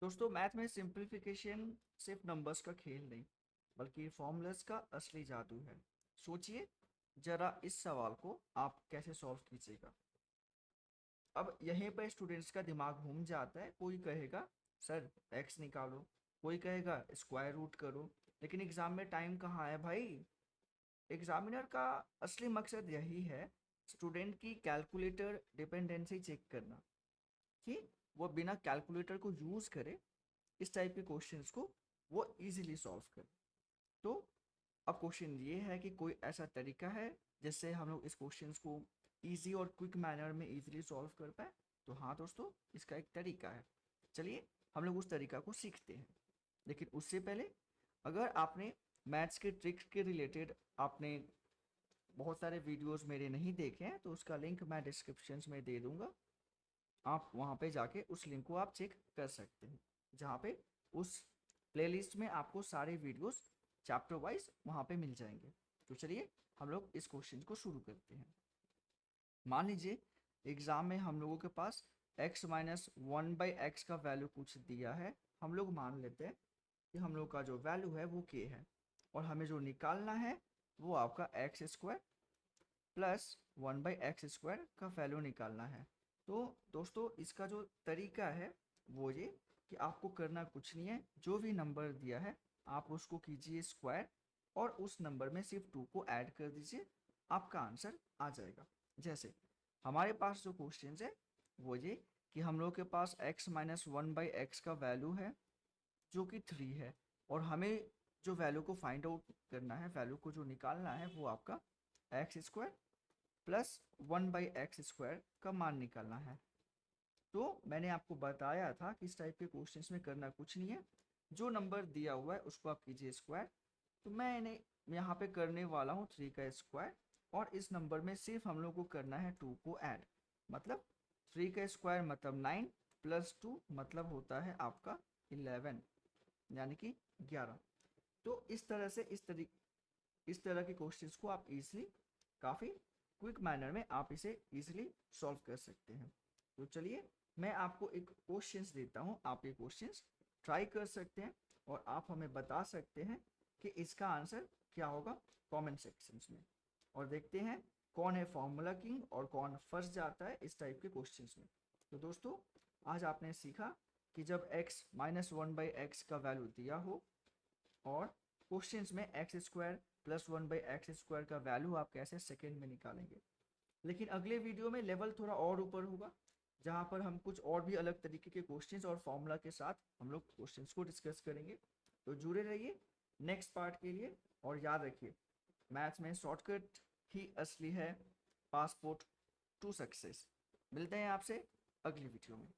दोस्तों मैथ में सिंपलीफिकेशन सिर्फ नंबर्स का खेल नहीं बल्कि फॉर्मूलाज का असली जादू है। सोचिए जरा इस सवाल को आप कैसे सॉल्व कीजिएगा। अब यहीं पर स्टूडेंट्स का दिमाग घूम जाता है। कोई कहेगा सर एक्स निकालो, कोई कहेगा स्क्वायर रूट करो, लेकिन एग्जाम में टाइम कहाँ है भाई। एग्जामिनर का असली मकसद यही है, स्टूडेंट की कैलकुलेटर डिपेंडेंसी चेक करना कि वो बिना कैलकुलेटर को यूज करे इस टाइप के क्वेश्चंस को वो इजीली सॉल्व करे। तो अब क्वेश्चन ये है कि कोई ऐसा तरीका है जिससे हम लोग इस क्वेश्चंस को इजी और क्विक मैनर में इजीली सॉल्व कर पाए। तो हाँ दोस्तों, इसका एक तरीका है। चलिए हम लोग उस तरीका को सीखते हैं। लेकिन उससे पहले, अगर आपने मैथ्स के ट्रिक्स के रिलेटेड आपने बहुत सारे वीडियोस मेरे नहीं देखे हैं तो उसका लिंक मैं डिस्क्रिप्शन में दे दूंगा। आप वहाँ पे जाके उस लिंक को आप चेक कर सकते हैं, जहाँ पे उस प्लेलिस्ट में आपको सारे वीडियोस चैप्टर वाइज वहाँ पे मिल जाएंगे। तो चलिए हम लोग इस क्वेश्चन को शुरू करते हैं। मान लीजिए एग्जाम में हम लोगों के पास x minus one by x का वैल्यू कुछ दिया है। हम लोग मान लेते हैं कि हम लोग का जो वैल्यू है वो k है, और हमें जो निकालना है वो आपका x square plus one by x square का वैल्यू निकालना है। तो दोस्तों इसका जो तरीका है वो ये कि आपको करना कुछ नहीं है, जो भी नंबर दिया है आप उसको कीजिए स्क्वायर और उस नंबर में सिर्फ 2 को ऐड कर दीजिए, आपका आंसर आ जाएगा। जैसे हमारे पास जो क्वेश्चन है वो ये कि हम लोग के पास x minus one by x का वैल्यू है जो कि 3 है, और हमें जो वैल्यू को फाइंड आउट करना है, वैल्यू को जो निकालना है वो आपका x square plus one by x square का मान निकालना है। तो मैंने आपको बताया था कि इस टाइप के क्वेश्चंस में करना कुछ नहीं है, जो नंबर दिया हुआ है उसको आप कीजिए स्क्वायर। तो मैंने यहाँ पे करने वाला हूँ 3 का स्क्वायर, और इस नंबर में सिर्फ हम लोग को करना है 2 को ऐड। मतलब 3 का स्क्वायर मतलब 9 प्लस 2 मतलब होता है आपका 11, यानी कि 11। तो इस तरह से इस तरह के क्वेश्चंस को आप इजीली, काफ़ी क्विक मैनर में आप इसे इजीली सॉल्व कर सकते हैं। तो चलिए मैं आपको एक क्वेश्चंस देता हूं, आप ये क्वेश्चंस ट्राई कर सकते हैं और आप हमें बता सकते हैं कि इसका आंसर क्या होगा कमेंट सेक्शंस में। और देखते हैं कौन है फॉर्मूला किंग और कौन फंस जाता है इस टाइप के क्वेश्चंस में। तो दोस्तों आज आपने सीखा कि जब x minus one by x का वैल्यू दिया हो और क्वेश्चंस में x square plus one by x square का वैल्यू आप कैसे सेकेंड में निकालेंगे। लेकिन अगले वीडियो में लेवल थोड़ा और ऊपर होगा, जहां पर हम कुछ और भी अलग तरीके के क्वेश्चंस और फॉर्मूला के साथ हम लोग क्वेश्चंस को डिस्कस करेंगे। तो जुड़े रहिए नेक्स्ट पार्ट के लिए, और याद रखिए मैथ्स में शॉर्टकट ही असली है पासपोर्ट टू सक्सेस। मिलते हैं आपसे अगली वीडियो में।